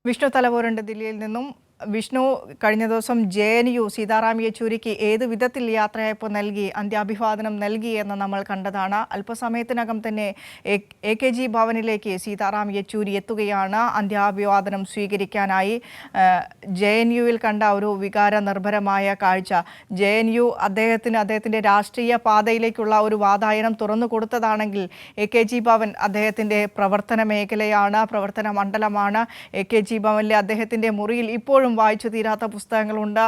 വിഷ്ണു തലവൂരുണ്ട് ദില്ലിയിൽ നിന്നും. വിഷ്ണു, കഴിഞ്ഞ ദിവസം JNU സീതാറാം യെച്ചൂരിക്ക് ഏത് വിധത്തിൽ യാത്രയയപ്പ് നൽകി, അന്ത്യാഭിവാദനം നൽകി എന്ന് നമ്മൾ കണ്ടതാണ്. അല്പസമയത്തിനകം തന്നെ AKG ഭവനിലേക്ക് സീതാറാം യെച്ചൂരി എത്തുകയാണ് അന്ത്യാഭിവാദനം സ്വീകരിക്കാനായി. JNUവിൽ കണ്ട ഒരു വികാര നിർഭരമായ കാഴ്ച. JNU അദ്ദേഹത്തിൻ്റെ രാഷ്ട്രീയ പാതയിലേക്കുള്ള ഒരു വാതായനം തുറന്നു കൊടുത്തതാണെങ്കിൽ AKG ഭവൻ അദ്ദേഹത്തിൻ്റെ പ്രവർത്തന മേഖലയാണ്, പ്രവർത്തന മണ്ഡലമാണ്. AKG ഭവനിലെ അദ്ദേഹത്തിൻ്റെ മുറിയിൽ ഇപ്പോഴും വായിച്ചു തീരാത്ത പുസ്തകങ്ങളുണ്ട്.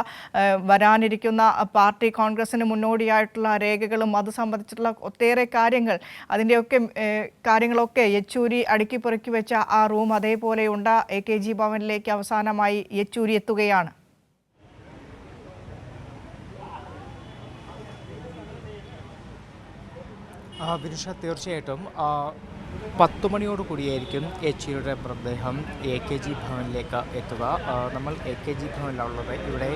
വരാനിരിക്കുന്ന പാർട്ടി കോൺഗ്രസിന് മുന്നോടിയായിട്ടുള്ള രേഖകളും അത് സംബന്ധിച്ചിട്ടുള്ള ഒട്ടേറെ കാര്യങ്ങൾ, കാര്യങ്ങളൊക്കെ യെച്ചൂരി അടുക്കി പെറുക്കി വെച്ച ആ റൂം അതേപോലെയുണ്ട്. AKG ഭവനിലേക്ക് അവസാനമായി യെച്ചൂരി എത്തുകയാണ്. വിനുഷ, തീർച്ചയായിട്ടും 10 മണിയോട് കൂടിയായിരിക്കും യെച്ചൂരിയുടെ മൃതദേഹം AKG ഭവനിലേക്ക് എത്തുക. നമ്മൾ AKG ഭവനിലുള്ളത്. ഇവിടെ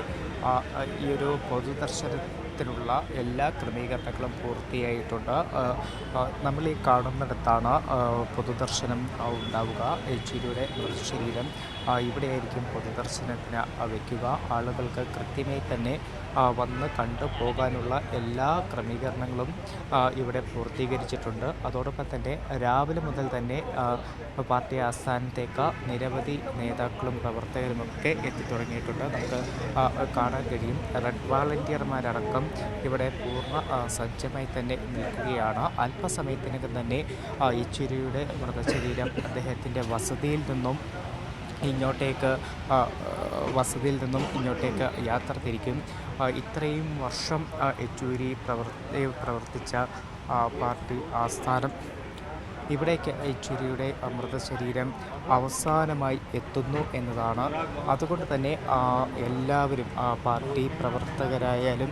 ഈ ഒരു പൊതുദർശനത്തിനുള്ള എല്ലാ ക്രമീകരണങ്ങളും പൂർത്തിയായിട്ടുണ്ട്. നമ്മൾ ഈ കാണുന്നിടത്താണ് പൊതുദർശനം ഉണ്ടാവുക. യെച്ചൂരിയുടെ മൃതശരീരം ഇവിടെയായിരിക്കും പൊതുദർശനത്തിന് വയ്ക്കുക. ആളുകൾക്ക് കൃത്യമായി തന്നെ വന്ന് കണ്ടു പോകാനുള്ള എല്ലാ ക്രമീകരണങ്ങളും ഇവിടെ പൂർത്തീകരിച്ചിട്ടുണ്ട്. അതോടൊപ്പം തന്നെ രാവിലെ മുതൽ തന്നെ പാർട്ടി ആസ്ഥാനത്തേക്ക് നിരവധി നേതാക്കളും പ്രവർത്തകരുമൊക്കെ എത്തിത്തുടങ്ങിയിട്ടുണ്ട്. നമുക്ക് കാണാൻ കഴിയും. റെഡ് വാളണ്ടിയർമാരടക്കം ഇവിടെ പൂർണ്ണ സജ്ജമായി തന്നെ നിൽക്കുകയാണ്. അല്പസമയത്തിനകം തന്നെ യെച്ചൂരിയുടെ മൃതശരീരം അദ്ദേഹത്തിൻ്റെ വസതിയിൽ നിന്നും ഇങ്ങോട്ടേക്ക് യാത്ര തിരിക്കും. ഇത്രയും വർഷം യെച്ചൂരി പ്രവർത്തിച്ച പാർട്ടി ആസ്ഥാനം ഇവിടേക്ക് യെച്ചൂരിയുടെ മൃതശരീരം അവസാനമായി എത്തുന്നു എന്നതാണ്. അതുകൊണ്ട് തന്നെ എല്ലാവരും, പാർട്ടി പ്രവർത്തകരായാലും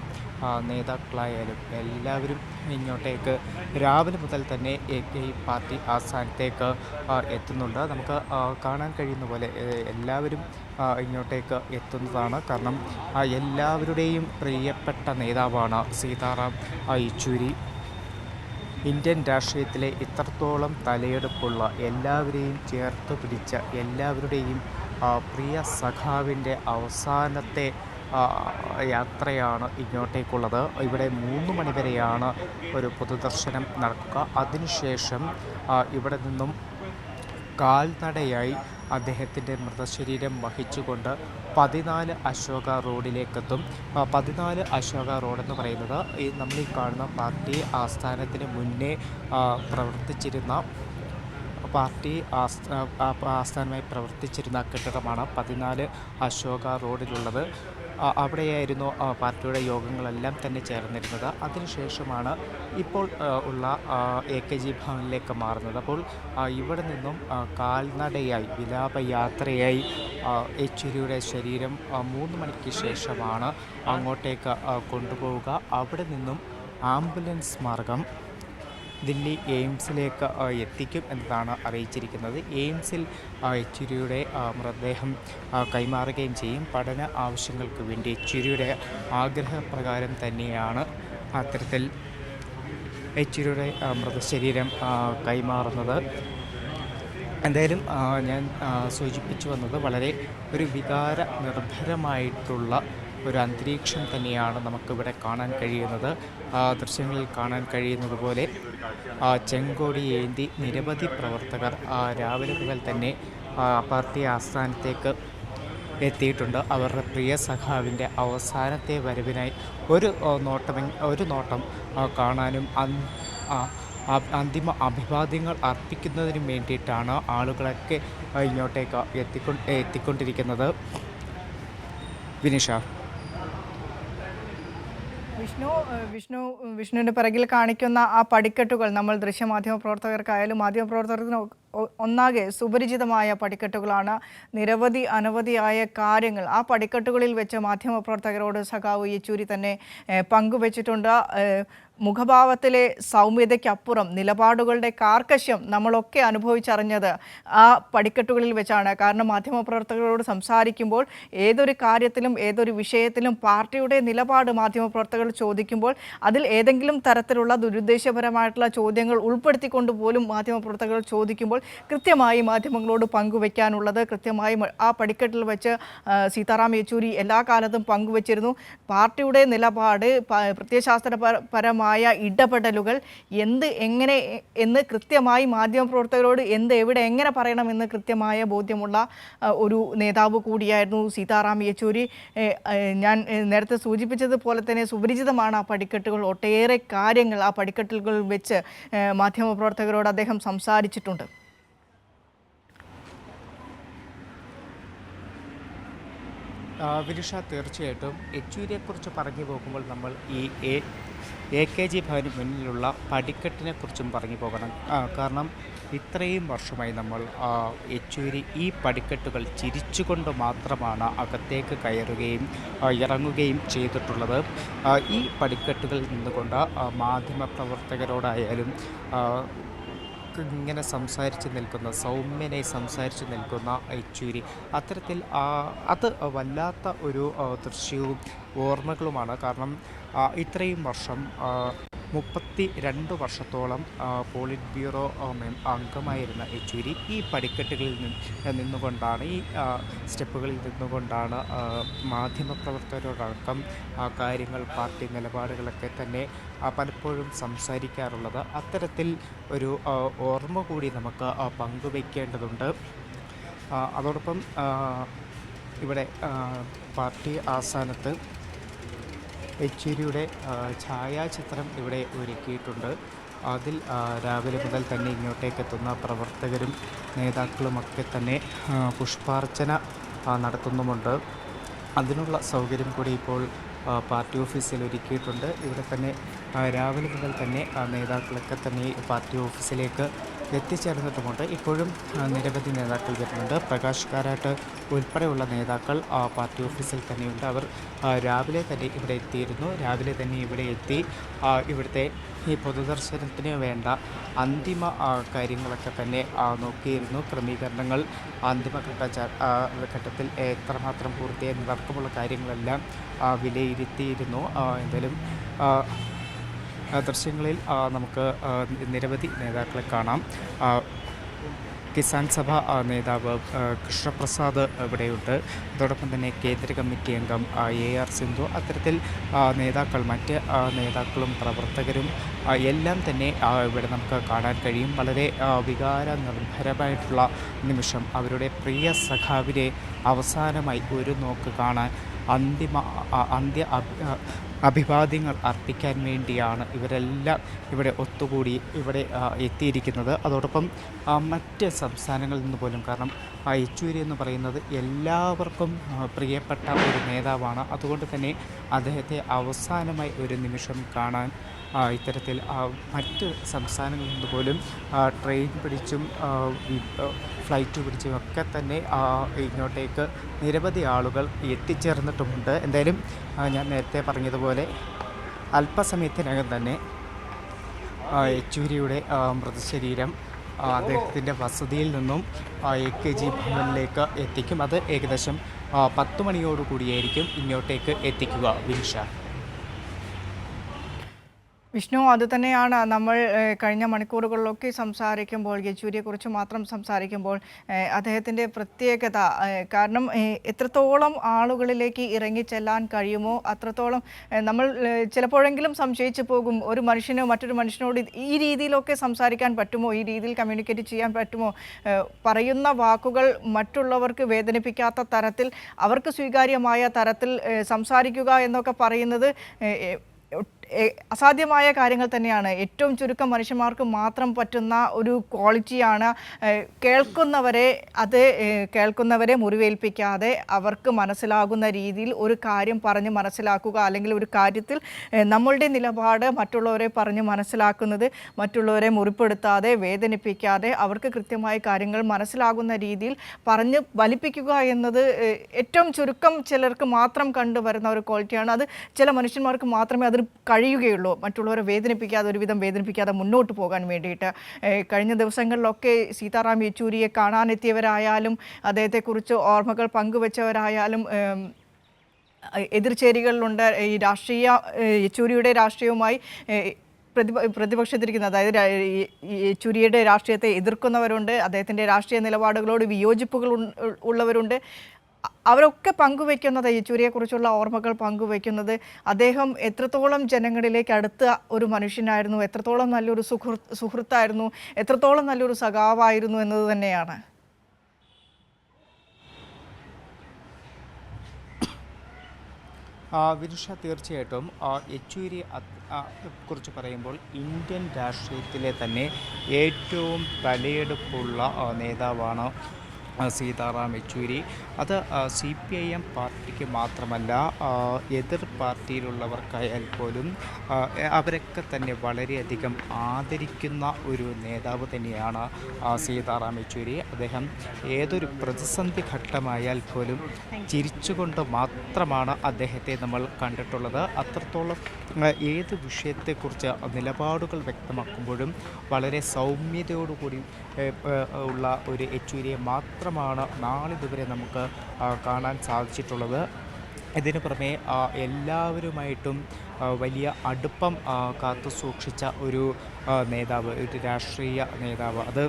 നേതാക്കളായാലും എല്ലാവരും ഇങ്ങോട്ടേക്ക് രാവിലെ മുതൽ തന്നെ ഈ പാർട്ടി ആസ്ഥാനത്തേക്ക് എത്തുന്നുണ്ട്. നമുക്ക് കാണാൻ കഴിയുന്ന പോലെ എല്ലാവരും ഇങ്ങോട്ടേക്ക് എത്തുന്നതാണ്. കാരണം എല്ലാവരുടെയും പ്രിയപ്പെട്ട നേതാവാണ് സീതാറാം യെച്ചൂരി. ഇന്ത്യൻ രാഷ്ട്രീയത്തിലെ ഇത്രത്തോളം തലയെടുപ്പുള്ള, എല്ലാവരെയും ചേർത്ത് പിടിച്ച, എല്ലാവരുടെയും പ്രിയ സഖാവിൻ്റെ അവസാനത്തെ യാത്രയാണ് ഇങ്ങോട്ടേക്കുള്ളത്. ഇവിടെ 3 മണി വരെയാണ് ഒരു പൊതുദർശനം നടക്കുക. അതിനുശേഷം ഇവിടെ നിന്നും കാൽനടയായി അദ്ദേഹത്തിൻ്റെ മൃതശരീരം വഹിച്ചുകൊണ്ട് 14 അശോക റോഡിലേക്കെത്തും. 14 അശോക റോഡെന്ന് പറയുന്നത് നമ്മൾ ഈ കാണുന്ന പാർട്ടി ആസ്ഥാനത്തിന് മുന്നേ പ്രവർത്തിച്ചിരുന്ന ആസ്ഥാനമായി പ്രവർത്തിച്ചിരുന്ന കെട്ടിടമാണ് 14 അശോക റോഡിലുള്ളത്. അവിടെയായിരുന്നു പാർട്ടിയുടെ യോഗങ്ങളെല്ലാം തന്നെ ചേർന്നിരുന്നത്. അതിനുശേഷമാണ് ഇപ്പോൾ ഉള്ള AKG ഭവനിലേക്ക് മാറുന്നത്. അപ്പോൾ ഇവിടെ നിന്നും കാൽനടയായി, വിലാപയാത്രയായി യെച്ചൂരിയുടെ ശരീരം 3 മണിക്ക് ശേഷമാണ് അങ്ങോട്ടേക്ക് കൊണ്ടുപോവുക. അവിടെ നിന്നും ആംബുലൻസ് മാർഗം ദില്ലി എയിംസിലേക്ക് എത്തിക്കും എന്നതാണ് അറിയിച്ചിരിക്കുന്നത്. എയിംസിൽ യെച്ചൂരിയുടെ മൃതദേഹം കൈമാറുകയും ചെയ്യും. പഠന ആവശ്യങ്ങൾക്ക് വേണ്ടി യെച്ചൂരിയുടെ ആഗ്രഹപ്രകാരം തന്നെയാണ് അത്തരത്തിൽ യെച്ചൂരിയുടെ മൃതശരീരം കൈമാറുന്നത്. എന്തായാലും ഞാൻ സൂചിപ്പിച്ചു വന്നത് വളരെ ഒരു വികാര നിർഭരമായിട്ടുള്ള ഒരു അന്തരീക്ഷം തന്നെയാണ് നമുക്കിവിടെ കാണാൻ കഴിയുന്നത്. ദൃശ്യങ്ങളിൽ കാണാൻ കഴിയുന്നത് പോലെ ചെങ്കോടി ഏന്തി നിരവധി പ്രവർത്തകർ രാവിലെ മുതൽ തന്നെ പാർട്ടി ആസ്ഥാനത്തേക്ക് എത്തിയിട്ടുണ്ട്. അവരുടെ പ്രിയ സഖാവിൻ്റെ അവസാനത്തെ വരവിനായി ഒരു നോട്ടം കാണാനും അന്തിമ അഭിവാദ്യങ്ങൾ അർപ്പിക്കുന്നതിനും വേണ്ടിയിട്ടാണ് ആളുകളൊക്കെ ഇങ്ങോട്ടേക്ക് എത്തിക്കൊണ്ടിരിക്കുന്നത്. വിനിഷ. വിഷ്ണുവിൻ്റെ പിറകിൽ കാണിക്കുന്ന ആ പടിക്കെട്ടുകൾ നമ്മൾ ദൃശ്യമാധ്യമ പ്രവർത്തകർക്കായാലും മാധ്യമപ്രവർത്തകർക്കും ഒന്നാകെ സുപരിചിതമായ പടിക്കെട്ടുകളാണ്. അനവധിയായ കാര്യങ്ങൾ ആ പടിക്കെട്ടുകളിൽ വെച്ച് മാധ്യമപ്രവർത്തകരോട് സഖാവ് യെച്ചൂരി തന്നെ പങ്കുവച്ചിട്ടുണ്ട്. മുഖഭാവത്തിലെ സൗമ്യതയ്ക്കപ്പുറം നിലപാടുകളുടെ കാർക്കശ്യം നമ്മളൊക്കെ അനുഭവിച്ചറിഞ്ഞത് ആ പടിക്കെട്ടുകളിൽ വെച്ചാണ്. കാരണം മാധ്യമപ്രവർത്തകരോട് സംസാരിക്കുമ്പോൾ ഏതൊരു കാര്യത്തിലും ഏതൊരു വിഷയത്തിലും പാർട്ടിയുടെ നിലപാട് മാധ്യമപ്രവർത്തകർ ചോദിക്കുമ്പോൾ അതിൽ ഏതെങ്കിലും തരത്തിലുള്ള ദുരുദ്ദേശപരമായിട്ടുള്ള ചോദ്യങ്ങൾ ഉൾപ്പെടുത്തിക്കൊണ്ട് പോലും മാധ്യമപ്രവർത്തകർ ചോദിക്കുമ്പോൾ കൃത്യമായി മാധ്യമങ്ങളോട് പങ്കുവയ്ക്കാനുള്ളത് കൃത്യമായി ആ പടിക്കെട്ടിൽ വെച്ച് സീതാറാം യെച്ചൂരി എല്ലാ കാലത്തും പങ്കുവച്ചിരുന്നു. പാർട്ടിയുടെ നിലപാട്, പ്രത്യയശാസ്ത്രപരമായ ഇടപെടലുകൾ എങ്ങനെ എന്ന് കൃത്യമായി മാധ്യമപ്രവർത്തകരോട് എവിടെ എങ്ങനെ പറയണമെന്ന് കൃത്യമായ ബോധ്യമുള്ള ഒരു നേതാവ് കൂടിയായിരുന്നു സീതാറാം യെച്ചൂരി. ഞാൻ നേരത്തെ സൂചിപ്പിച്ചതുപോലെ തന്നെ സുപരിചിതമാണ് ആ പടിക്കെട്ടുകൾ. ഒട്ടേറെ കാര്യങ്ങൾ ആ പടിക്കെട്ടുകൾ വെച്ച് മാധ്യമപ്രവർത്തകരോട് അദ്ദേഹം സംസാരിച്ചിട്ടുണ്ട്. വിനുഷ, തീർച്ചയായിട്ടും യെച്ചൂരിയെക്കുറിച്ച് പറഞ്ഞു പോകുമ്പോൾ നമ്മൾ ഈ AKG ഭവന് മുന്നിലുള്ള പടിക്കെട്ടിനെക്കുറിച്ചും പറഞ്ഞു പോകണം. കാരണം ഇത്രയും വർഷമായി നമ്മൾ യെച്ചൂരി ഈ പടിക്കെട്ടുകൾ ചിരിച്ചുകൊണ്ട് മാത്രമാണ് അകത്തേക്ക് കയറുകയും ഇറങ്ങുകയും ചെയ്തിട്ടുള്ളത്. ഈ പടിക്കെട്ടുകളിൽ നിന്നുകൊണ്ട് മാധ്യമപ്രവർത്തകരോടായാലും ഇങ്ങനെ സൗമ്യനെ സംസാരിച്ച് നിൽക്കുന്ന യെച്ചൂരി, അത്തരത്തിൽ അത് വല്ലാത്ത ഒരു ദൃശ്യവും ഓർമ്മകളുമാണ്. കാരണം ഇത്രയും വർഷം 32 വർഷത്തോളം പോളിറ്റ് ബ്യൂറോ അംഗമായിരുന്ന യെച്ചൂരി ഈ പടിക്കെട്ടുകളിൽ നിന്നുകൊണ്ടാണ്, ഈ സ്റ്റെപ്പുകളിൽ നിന്നുകൊണ്ടാണ് മാധ്യമപ്രവർത്തകരോടക്കം കാര്യങ്ങൾ, പാർട്ടി നിലപാടുകളൊക്കെ തന്നെ പലപ്പോഴും സംസാരിക്കാറുള്ളത്. അത്തരത്തിൽ ഒരു ഓർമ്മ കൂടി നമുക്ക് പങ്കുവയ്ക്കേണ്ടതുണ്ട്. അതോടൊപ്പം ഇവിടെ പാർട്ടി ആസ്ഥാനത്ത് യെച്ചൂരിയുടെ ഛായാചിത്രം ഇവിടെ ഒരുക്കിയിട്ടുണ്ട്. അതിൽ രാവിലെ മുതൽ തന്നെ ഇങ്ങോട്ടേക്ക് എത്തുന്ന പ്രവർത്തകരും നേതാക്കളുമൊക്കെ തന്നെ പുഷ്പാർച്ചന നടത്തുന്നുമുണ്ട്. അതിനുള്ള സൗകര്യം കൂടി ഇപ്പോൾ പാർട്ടി ഓഫീസിൽ ഒരുക്കിയിട്ടുണ്ട്. ഇവിടെ തന്നെ രാവിലെ മുതൽ തന്നെ നേതാക്കളൊക്കെ തന്നെ പാർട്ടി ഓഫീസിലേക്ക് എത്തിച്ചേർന്നിട്ടുമുണ്ട്. ഇപ്പോഴും നിരവധി നേതാക്കൾ വരുന്നുണ്ട്. പ്രകാശ് കാരാട്ട് ഉൾപ്പെടെയുള്ള നേതാക്കൾ പാർട്ടി ഓഫീസിൽ തന്നെയുണ്ട്. അവർ രാവിലെ തന്നെ ഇവിടെ എത്തിയിരുന്നു. രാവിലെ തന്നെ ഇവിടെ എത്തി ഇവിടുത്തെ ഈ പൊതുദർശനത്തിന് വേണ്ട അന്തിമ കാര്യങ്ങളൊക്കെ തന്നെ നോക്കിയിരുന്നു. ക്രമീകരണങ്ങൾ ഘട്ടത്തിൽ എത്രമാത്രം പൂർത്തിയായി നടക്കുമുള്ള കാര്യങ്ങളെല്ലാം വിലയിരുത്തിയിരുന്നു. എന്തായാലും ദൃശ്യങ്ങളിൽ നമുക്ക് നിരവധി നേതാക്കളെ കാണാം. കിസാൻ സഭ നേതാവ് കൃഷ്ണപ്രസാദ് ഇവിടെയുണ്ട്. അതോടൊപ്പം തന്നെ കേന്ദ്ര കമ്മിറ്റി അംഗം AR സിന്ധു, അത്തരത്തിൽ നേതാക്കൾ, മറ്റ് നേതാക്കളും പ്രവർത്തകരും എല്ലാം തന്നെ ഇവിടെ നമുക്ക് കാണാൻ കഴിയും. വളരെ വികാര നിർഭരമായിട്ടുള്ള നിമിഷം. അവരുടെ പ്രിയ സഖാവിനെ അവസാനമായി ഒരു നോക്ക് കാണാൻ അന്ത്യ അഭിവാദ്യങ്ങൾ അർപ്പിക്കാൻ വേണ്ടിയാണ് ഇവരെല്ലാം ഇവിടെ ഒത്തുകൂടി ഇവിടെ എത്തിയിരിക്കുന്നത്. അതോടൊപ്പം മറ്റ് സംസ്ഥാനങ്ങളിൽ നിന്ന് പോലും, കാരണം യെച്ചൂരി എന്ന് പറയുന്നത് എല്ലാവർക്കും പ്രിയപ്പെട്ട ഒരു നേതാവാണ്. അതുകൊണ്ട് തന്നെ അദ്ദേഹത്തെ അവസാനമായി ഒരു നിമിഷം കാണാൻ ഇത്തരത്തിൽ മറ്റ് സംസ്ഥാനങ്ങളിൽ നിന്ന് പോലും ട്രെയിൻ പിടിച്ചും ഫ്ലൈറ്റ് പിടിച്ചും ഒക്കെ തന്നെ ഇങ്ങോട്ടേക്ക് നിരവധി ആളുകൾ എത്തിച്ചേർന്നിട്ടുമുണ്ട്. എന്തായാലും ഞാൻ നേരത്തെ പറഞ്ഞതുപോലെ അല്പസമയത്തിനകം തന്നെ യെച്ചൂരിയുടെ മൃതശരീരം അദ്ദേഹത്തിൻ്റെ വസതിയിൽ നിന്നും AKG ഭവനിലേക്ക് എത്തിക്കും. അത് ഏകദേശം 10 മണിയോടുകൂടിയായിരിക്കും ഇങ്ങോട്ടേക്ക് എത്തിക്കുക. വിനിഷ. വിഷ്ണു, അതുതന്നെയാണ് നമ്മൾ കഴിഞ്ഞ മണിക്കൂറുകളിലൊക്കെ സംസാരിക്കുമ്പോൾ, യെച്ചൂരിയെക്കുറിച്ച് മാത്രം സംസാരിക്കുമ്പോൾ അദ്ദേഹത്തിൻ്റെ പ്രത്യേകത. കാരണം എത്രത്തോളം ആളുകളിലേക്ക് ഇറങ്ങിച്ചെല്ലാൻ കഴിയുമോ അത്രത്തോളം നമ്മൾ ചിലപ്പോഴെങ്കിലും സംശയിച്ചു പോകും, ഒരു മനുഷ്യന് മറ്റൊരു മനുഷ്യനോട് ഈ രീതിയിലൊക്കെ സംസാരിക്കാൻ പറ്റുമോ, ഈ രീതിയിൽ കമ്മ്യൂണിക്കേറ്റ് ചെയ്യാൻ പറ്റുമോ, പറയുന്ന വാക്കുകൾ മറ്റുള്ളവർക്ക് വേദനിപ്പിക്കാത്ത തരത്തിൽ, അവർക്ക് സ്വീകാര്യമായ തരത്തിൽ സംസാരിക്കുക എന്നൊക്കെ പറയുന്നത് അസാധ്യമായ കാര്യങ്ങൾ തന്നെയാണ്. ഏറ്റവും ചുരുക്കം മനുഷ്യന്മാർക്ക് മാത്രം പറ്റുന്ന ഒരു ക്വാളിറ്റിയാണ്. കേൾക്കുന്നവരെ മുറിവേൽപ്പിക്കാതെ അവർക്ക് മനസ്സിലാകുന്ന രീതിയിൽ ഒരു കാര്യം പറഞ്ഞ് മനസ്സിലാക്കുക, അല്ലെങ്കിൽ ഒരു കാര്യത്തിൽ നമ്മളുടെ നിലപാട് മറ്റുള്ളവരെ പറഞ്ഞ് മനസ്സിലാക്കുന്നത്, മറ്റുള്ളവരെ മുറിപ്പെടുത്താതെ വേദനിപ്പിക്കാതെ അവർക്ക് കൃത്യമായ കാര്യങ്ങൾ മനസ്സിലാകുന്ന രീതിയിൽ പറഞ്ഞ് വലിപ്പിക്കുക എന്നത് ഏറ്റവും ചുരുക്കം ചിലർക്ക് മാത്രം കണ്ടുവരുന്ന ഒരു ക്വാളിറ്റിയാണ്. അത് ചില മനുഷ്യന്മാർക്ക് മാത്രമേ അതിന് കഴിയുകയുള്ളൂ മറ്റുള്ളവരെ വേദനിപ്പിക്കാതെ, ഒരുവിധം വേദനിപ്പിക്കാതെ മുന്നോട്ട് പോകാൻ വേണ്ടിയിട്ട്. കഴിഞ്ഞ ദിവസങ്ങളിലൊക്കെ സീതാറാം യെച്ചൂരിയെ കാണാനെത്തിയവരായാലും അദ്ദേഹത്തെക്കുറിച്ച് ഓർമ്മകൾ പങ്കുവച്ചവരായാലും എതിർചേരികളിലുണ്ട്. ഈ യെച്ചൂരിയുടെ രാഷ്ട്രീയവുമായി പ്രതിപക്ഷത്തിരിക്കുന്ന, അതായത് യെച്ചൂരിയുടെ രാഷ്ട്രീയത്തെ എതിർക്കുന്നവരുണ്ട്, അദ്ദേഹത്തിൻ്റെ രാഷ്ട്രീയ നിലപാടുകളോട് വിയോജിപ്പുകൾ ഉള്ളവരുണ്ട്. അവരൊക്കെ പങ്കുവയ്ക്കുന്നത്, യെച്ചൂരിയെക്കുറിച്ചുള്ള ഓർമ്മകൾ പങ്കുവയ്ക്കുന്നത് അദ്ദേഹം എത്രത്തോളം ജനങ്ങളിലേക്ക് അടുത്ത ഒരു മനുഷ്യനായിരുന്നു, എത്രത്തോളം നല്ലൊരു സുഹൃത്തായിരുന്നു, എത്രത്തോളം നല്ലൊരു സഖാവായിരുന്നു എന്നത് തന്നെയാണ്. വിനുഷ, തീർച്ചയായിട്ടും യെച്ചൂരി കുറിച്ച് പറയുമ്പോൾ ഇന്ത്യൻ രാഷ്ട്രീയത്തിലെ തന്നെ ഏറ്റവും തലയെടുപ്പുള്ള നേതാവാണ് സീതാറാം യെച്ചൂരി. അത് CPIM പാർട്ടിക്ക് മാത്രമല്ല, എതിർ പാർട്ടിയിലുള്ളവർക്കായാൽ പോലും അവരൊക്കെ തന്നെ വളരെയധികം ആദരിക്കുന്ന ഒരു നേതാവ് തന്നെയാണ് സീതാറാം യെച്ചൂരി. അദ്ദേഹം ഏതൊരു പ്രതിസന്ധി ഘട്ടമായാൽ പോലും ചിരിച്ചുകൊണ്ട് മാത്രമാണ് അദ്ദേഹത്തെ നമ്മൾ കണ്ടിട്ടുള്ളത്. അത്രത്തോളം ഏത് വിഷയത്തെക്കുറിച്ച് നിലപാടുകൾ വ്യക്തമാക്കുമ്പോഴും വളരെ സൗമ്യതയോടുകൂടി ഉള്ള ഒരു യെച്ചൂരിയെ മാത്രമാണ് നാളിതുവരെ നമുക്ക് കാണാൻ സാധിച്ചിട്ടുള്ളത്. ഇതിനു പുറമെ എല്ലാവരുമായിട്ടും വലിയ അടുപ്പം കാത്തു സൂക്ഷിച്ച ഒരു നേതാവ്, ഒരു രാഷ്ട്രീയ നേതാവ്. അത്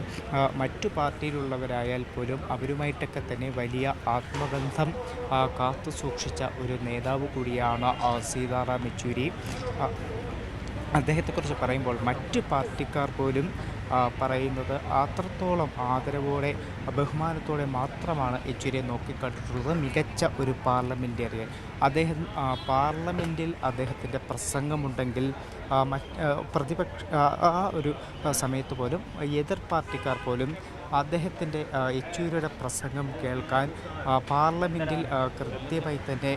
മറ്റു പാർട്ടിയിലുള്ളവരായാൽ പോലും അവരുമായിട്ടൊക്കെ തന്നെ വലിയ ആത്മബന്ധം കാത്തു സൂക്ഷിച്ച ഒരു നേതാവ് കൂടിയാണ് സീതാറാം യെച്ചൂരി. അദ്ദേഹത്തെക്കുറിച്ച് പറയുമ്പോൾ മറ്റു പാർട്ടിക്കാർ പോലും പറയുന്നത് അത്രത്തോളം ആദരവോടെ ബഹുമാനത്തോടെ മാത്രമാണ് യെച്ചൂരിയെ നോക്കിക്കണ്ടിട്ടുള്ളത്. മികച്ച ഒരു പാർലമെൻറ്റേറിയൻ. അദ്ദേഹം പാർലമെൻറ്റിൽ അദ്ദേഹത്തിൻ്റെ പ്രസംഗമുണ്ടെങ്കിൽ ആ ഒരു സമയത്ത് പോലും എതിർ പാർട്ടിക്കാർ പോലും അദ്ദേഹത്തിൻ്റെ യെച്ചൂരിയുടെ പ്രസംഗം കേൾക്കാൻ പാർലമെൻറ്റിൽ കൃത്യമായി തന്നെ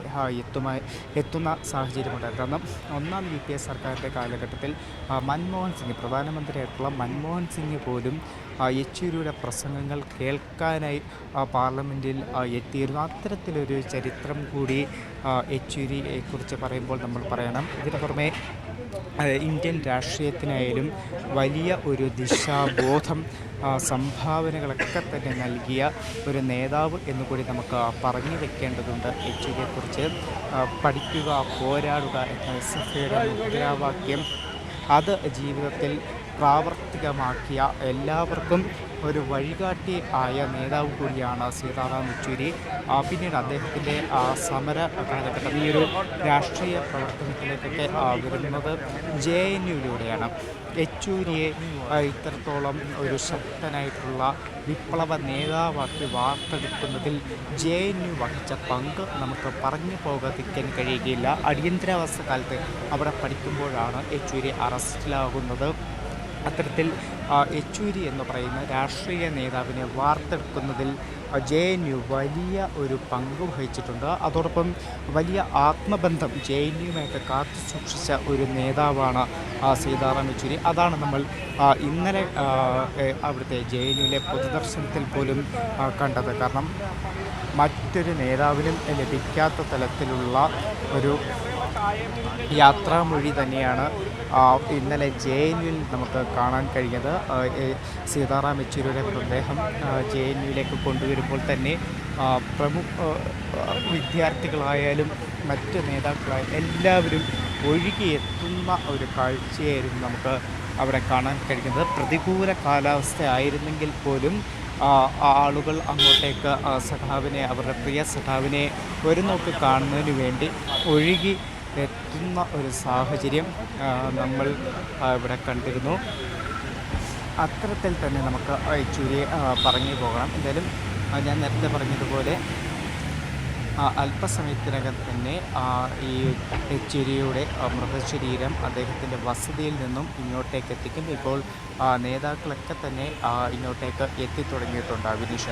എത്തുന്ന സാഹചര്യമുണ്ടായിരുന്നു. കാരണം ഒന്നാം UPA സർക്കാരിൻ്റെ കാലഘട്ടത്തിൽ മൻമോഹൻ സിംഗ്, പ്രധാനമന്ത്രിയായിട്ടുള്ള മൻമോഹൻ സിംഗ് പോലും യെച്ചൂരിയുടെ പ്രസംഗങ്ങൾ കേൾക്കാനായി പാർലമെൻറ്റിൽ എത്തിയിരുന്നു. അത്തരത്തിലൊരു ചരിത്രം കൂടി യെച്ചൂരിയെക്കുറിച്ച് പറയുമ്പോൾ നമ്മൾ പറയണം. ഇതിന് പുറമെ ഇന്ത്യൻ രാഷ്ട്രീയത്തിനായാലും വലിയ ഒരു ദിശാബോധം, സംഭാവനകളൊക്കെ തന്നെ നൽകിയ ഒരു നേതാവ് എന്നുകൂടി നമുക്ക് പറഞ്ഞു വെക്കേണ്ടതുണ്ട്. യെച്ചൂരിയെക്കുറിച്ച് പഠിക്കുക, പോരാടുക എന്ന SFIയുടെ മുദ്രാവാക്യം അത് ജീവിതത്തിൽ പ്രാവർത്തികമാക്കിയ എല്ലാവർക്കും ഒരു വഴികാട്ടി ആയ നേതാവ് കൂടിയാണ് സീതാറാം യെച്ചൂരി. പിന്നീട് അദ്ദേഹത്തിൻ്റെ സമര കാലഘട്ടം, ഈ ഒരു രാഷ്ട്രീയ പ്രവർത്തനത്തിലേക്കൊക്കെ വരുന്നത് JNUവിലൂടെയാണ്. യെച്ചൂരിയെ ഇത്രത്തോളം ഒരു ശക്തനായിട്ടുള്ള വിപ്ലവ നേതാവാക്കി വാർത്തെടുക്കുന്നതിൽ JNU വഹിച്ച പങ്ക് നമുക്ക് പറഞ്ഞു പോകാതിരിക്കാൻ കഴിയുകയില്ല. അടിയന്തരാവസ്ഥ കാലത്ത് അവിടെ പഠിക്കുമ്പോഴാണ് യെച്ചൂരി അറസ്റ്റിലാകുന്നത്. അത്തരത്തിൽ യെച്ചൂരി എന്ന് പറയുന്ന രാഷ്ട്രീയ നേതാവിനെ വാർത്തെടുക്കുന്നതിൽ JNU വലിയ ഒരു പങ്ക് വഹിച്ചിട്ടുണ്ട്. അതോടൊപ്പം വലിയ ആത്മബന്ധം JNUവുമായിട്ട് കാത്തു സൂക്ഷിച്ച ഒരു നേതാവാണ് സീതാറാം യെച്ചൂരി. അതാണ് നമ്മൾ ഇന്നലെ അവിടുത്തെ JNUവിലെ പൊതുദർശനത്തിൽ പോലും കണ്ടത്. കാരണം മറ്റൊരു നേതാവിനും ലഭിക്കാത്ത തലത്തിലുള്ള ഒരു യാത്രാമൊഴി തന്നെയാണ് ഇന്നലെ JNUവിൽ നമുക്ക് കാണാൻ കഴിഞ്ഞത്. സീതാറാം യെച്ചൂരിയുടെ മൃതദേഹം JNUവിലേക്ക് കൊണ്ടുവരുമ്പോൾ തന്നെ വിദ്യാർത്ഥികളായാലും മറ്റ് നേതാക്കളായാലും എല്ലാവരും ഒഴുകിയെത്തുന്ന ഒരു കാഴ്ചയായിരുന്നു നമുക്ക് അവിടെ കാണാൻ കഴിയുന്നത്. പ്രതികൂല കാലാവസ്ഥ ആയിരുന്നെങ്കിൽ പോലും ആളുകൾ അങ്ങോട്ടേക്ക് സഖാവിനെ, അവരുടെ പ്രിയ സഖാവിനെ ഒരു നോക്ക് കാണുന്നതിന് വേണ്ടി ഒഴുകി എത്തുന്ന ഒരു സാഹചര്യം നമ്മൾ ഇവിടെ കണ്ടിരുന്നു. അത്തരത്തിൽ തന്നെ നമുക്ക് യെച്ചൂരിയെ പറഞ്ഞു പോകണം. എന്തായാലും ഞാൻ നേരത്തെ പറഞ്ഞതുപോലെ അല്പസമയത്തിനകം തന്നെ ഈ യെച്ചൂരിയുടെ മൃതശരീരം അദ്ദേഹത്തിൻ്റെ വസതിയിൽ നിന്നും ഇങ്ങോട്ടേക്ക് എത്തിക്കും. ഇപ്പോൾ നേതാക്കളൊക്കെ തന്നെ ഇങ്ങോട്ടേക്ക് എത്തിത്തുടങ്ങിയിട്ടുണ്ട്. വിനിഷ.